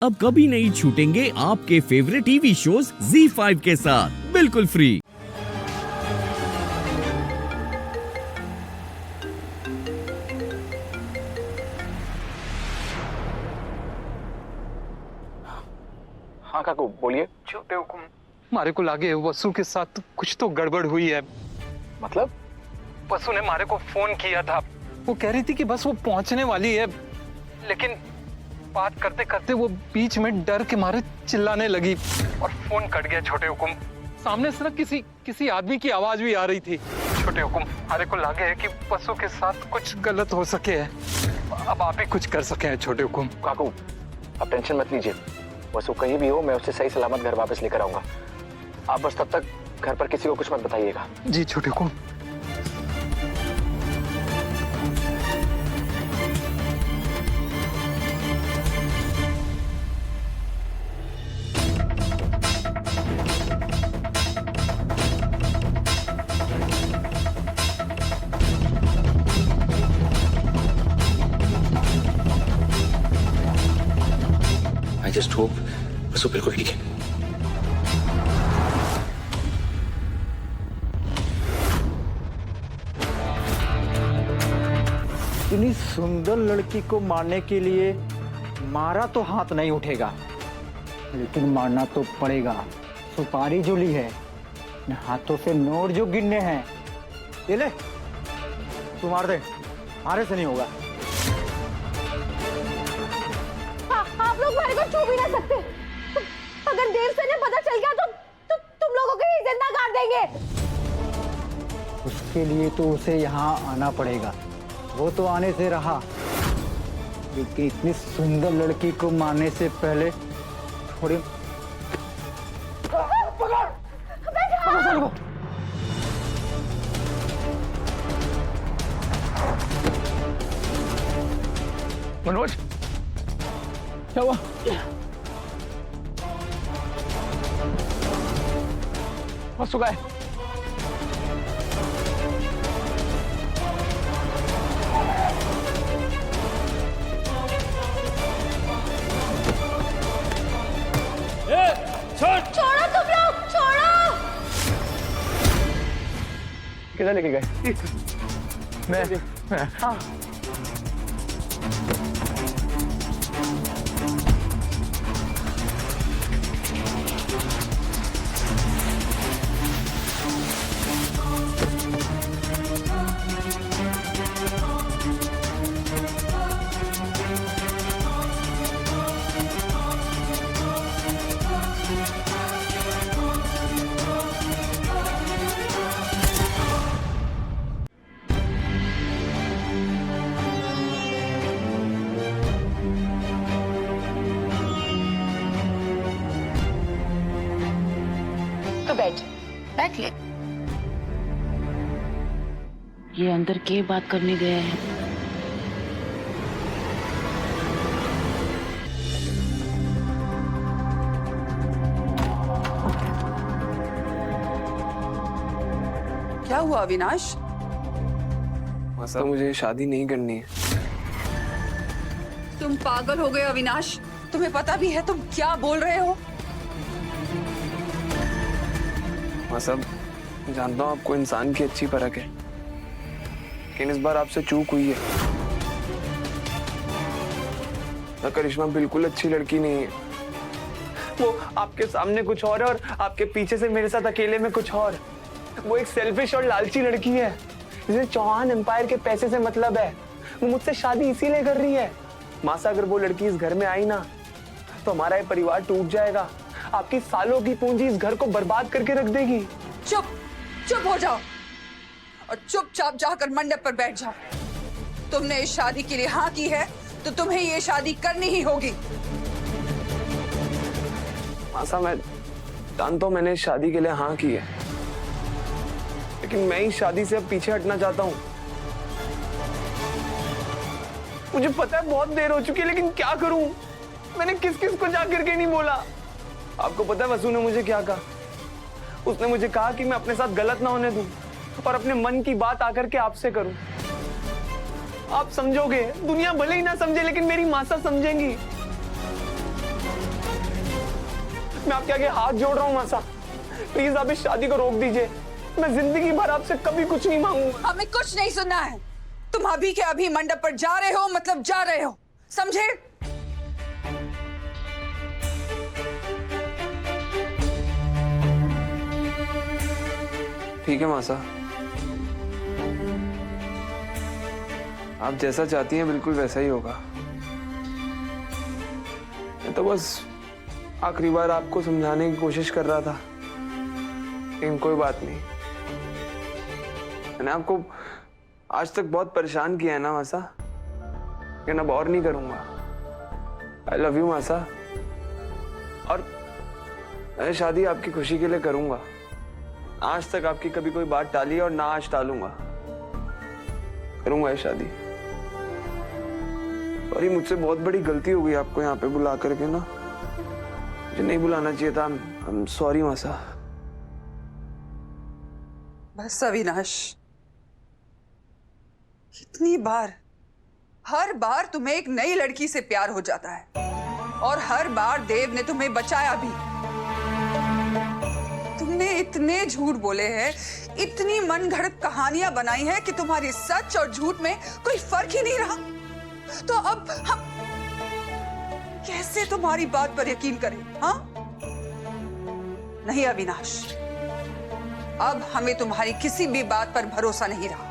अब कभी नहीं छूटेंगे आपके फेवरेट टीवी शोज ZEE5 के साथ बिल्कुल फ्री। हाँ काकू बोलिए। छोटे हुकुम, मारे को लागे वसु के साथ कुछ तो गड़बड़ हुई है। मतलब? वसु ने मारे को फोन किया था, वो कह रही थी कि बस वो पहुंचने वाली है, लेकिन बात करते करते वो बीच में डर के मारे चिल्लाने लगी और फोन कट गया। छोटे हुकुम, सामने से ना किसी आदमी की आवाज भी आ रही थी। छोटे हुकुम, मारे को लागे है कि वसु के साथ कुछ गलत हो सके है, अब आप ही कुछ कर सके हैं। छोटे हुकुम। काकू आप टेंशन मत लीजिए, वसु कहीं भी हो मैं उसे सही सलामत घर वापस लेकर आऊंगा। आप बस तब तक घर पर किसी को कुछ मत बताइएगा। जी छोटे हुकुम। आई जस्ट होप वसु बिल्कुल ठीक है। इतनी सुंदर लड़की को मारने के लिए मारा तो हाथ नहीं उठेगा, लेकिन मारना तो पड़ेगा। सुपारी जो ली है, हाथों से नोट जो गिनने हैं, ये ले तू मार दे, मारे से नहीं होगा। आप लोग भाई को छू भी ना सकते। अगर देव से ने पता चल गया तो तुम लोगों को ही जिंदा गाड़ देंगे। उसके लिए तो उसे यहाँ आना पड़ेगा, वो तो आने से रहा, लेकिन इतनी सुंदर लड़की को मारने से पहले थोड़ी पकड़ चलो। मनोज क्या हुआ? वसु का है। छोड़ो तुम लोग, छोड़ो। किधर लेके गए? मैं हाँ। तो बैठ ले। ये अंदर के बात करने गया है। क्या हुआ अविनाश? मासा मुझे शादी नहीं करनी है। तुम पागल हो गए अविनाश, तुम्हें पता भी है तुम क्या बोल रहे हो? मासा जानता हूँ आपको इंसान की अच्छी परख है, लेकिन इस बार आपसे चूक हुई है। ना करिश्मा बिल्कुल अच्छी लड़की नहीं है। वो आपके सामने कुछ और है और आपके पीछे से मेरे साथ अकेले में कुछ और। वो एक सेल्फिश और लालची लड़की है जिसे चौहान एम्पायर के पैसे से मतलब है। वो मुझसे शादी इसीलिए कर रही है। मासा अगर वो लड़की इस घर में आई ना तो हमारा ये परिवार टूट जाएगा। आपकी सालों की पूंजी इस घर को बर्बाद करके रख देगी। चुप हो जाओ और चुपचाप जाकर मंडप पर बैठ जाओ। तुमने इस शादी के लिए हाँ की है तो तुम्हें ये शादी करनी ही होगी। मासा मैं जानता हूं मैंने इस शादी के लिए हाँ की है, लेकिन मैं इस शादी से अब पीछे हटना चाहता हूँ। मुझे पता है बहुत देर हो चुकी है, लेकिन क्या करूं? मैंने किस किस को जाकर के नहीं बोला। आपको पता है वसु ने मुझे क्या कहा? उसने मुझे कहा कि मैं अपने साथ गलत ना होने दूं और अपने मन की बात आकर के आपसे करूं। आप समझोगे, दुनिया भले ही ना समझे लेकिन मेरी मासा समझेंगी। मैं आपके आगे हाथ जोड़ रहा हूँ मासा, प्लीज आप इस शादी को रोक दीजिए। मैं जिंदगी भर आपसे कभी कुछ नहीं मांगूंगा। हमें कुछ नहीं सुनना है। तुम अभी के अभी मंडप पर जा रहे हो, मतलब जा रहे हो, समझे? ठीक है मासा, आप जैसा चाहती हैं बिल्कुल वैसा ही होगा। मैं तो बस आखिरी बार आपको समझाने की कोशिश कर रहा था, लेकिन कोई बात नहीं। मैंने आपको आज तक बहुत परेशान किया है ना मासा, लेकिन अब और नहीं करूंगा। आई लव यू मासा, और मैं शादी आपकी खुशी के लिए करूंगा। आज तक आपकी कभी कोई बात टाली और ना आज टालूंगा, करूंगा ये शादी। और ये मुझसे बहुत बड़ी गलती हो गई आपको यहाँ पे बुला करके ना, मुझे नहीं बुलाना चाहिए था। आई एम सॉरी मासा। बस अविनाश, कितनी बार, हर बार तुम्हें एक नई लड़की से प्यार हो जाता है, और हर बार देव ने तुम्हें बचाया भी। तुमने इतने झूठ बोले हैं, इतनी मनगढ़ंत कहानियां बनाई हैं कि तुम्हारे सच और झूठ में कोई फर्क ही नहीं रहा। तो अब हम कैसे तुम्हारी बात पर यकीन करें? हाँ? नहीं अविनाश, अब हमें तुम्हारी किसी भी बात पर भरोसा नहीं रहा।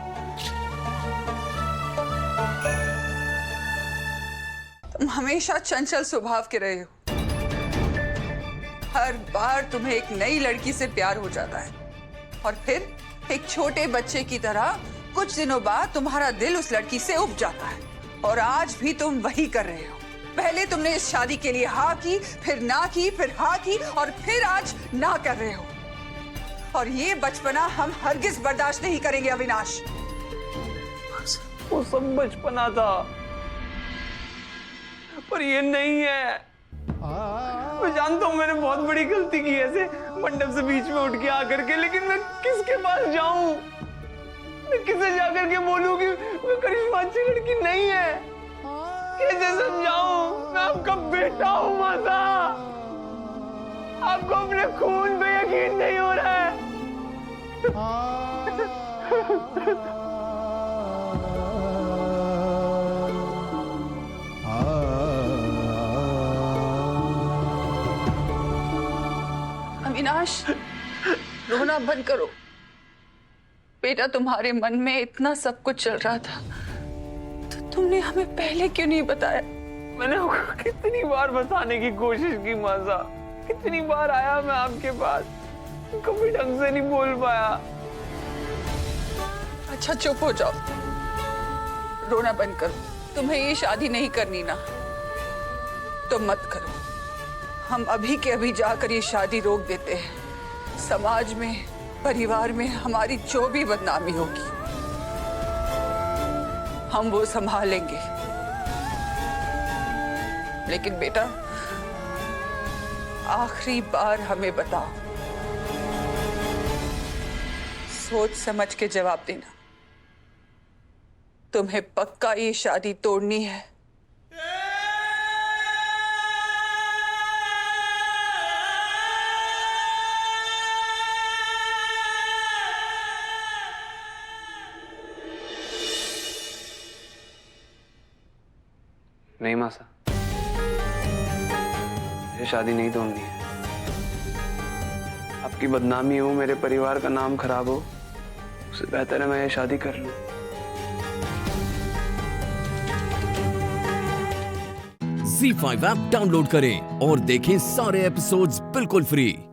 तुम हमेशा चंचल स्वभाव के रहे हो। हर बार तुम्हें एक नई लड़की से प्यार हो जाता है, और फिर एक छोटे बच्चे की तरह कुछ दिनों बाद तुम्हारा दिल उस लड़की से उब जाता है। और आज भी तुम वही कर रहे हो। पहले तुमने इस शादी के लिए हाँ की, फिर ना की, फिर हाँ की, और फिर आज ना कर रहे हो। और ये बचपना हम हरगिज बर्दाश्त नहीं करेंगे अविनाश। वो सब बचपना था, पर ये नहीं है। मैं जानता हूँ मैंने बहुत बड़ी गलती की ऐसे मंडप से बीच में उठ के आकर के, लेकिन मैं किसके पास जाऊं? मैं किसे जाकर के बोलूं कि वो करिश्मा अच्छी लड़की नहीं है? कैसे समझाऊं? मैं आपका बेटा हूं माता, आपको अपने खून पे यकीन नहीं हो रहा है। अविनाश, रोना बंद करो। बेटा, तुम्हारे मन में इतना सब कुछ चल रहा था, तो तुमने हमें पहले क्यों नहीं बताया? मैंने कितनी बार बताने की कोशिश की मासा, कितनी बार आया मैं आपके पास, कभी ढंग से नहीं बोल पाया। अच्छा चुप हो जाओ, रोना बंद करो। तुम्हें ये शादी नहीं करनी ना, तो मत करो। हम अभी के अभी जाकर ये शादी रोक देते हैं। समाज में, परिवार में हमारी जो भी बदनामी होगी, हम वो संभालेंगे। लेकिन बेटा, आखिरी बार हमें बताओ, सोच समझ के जवाब देना। तुम्हें पक्का ये शादी तोड़नी है? नहीं मासा, ये शादी नहीं तोड़नी है। आपकी बदनामी हो, मेरे परिवार का नाम खराब हो, उससे बेहतर है मैं ये शादी कर लूं। ZEE5 ऐप डाउनलोड करें और देखें सारे एपिसोड्स बिल्कुल फ्री।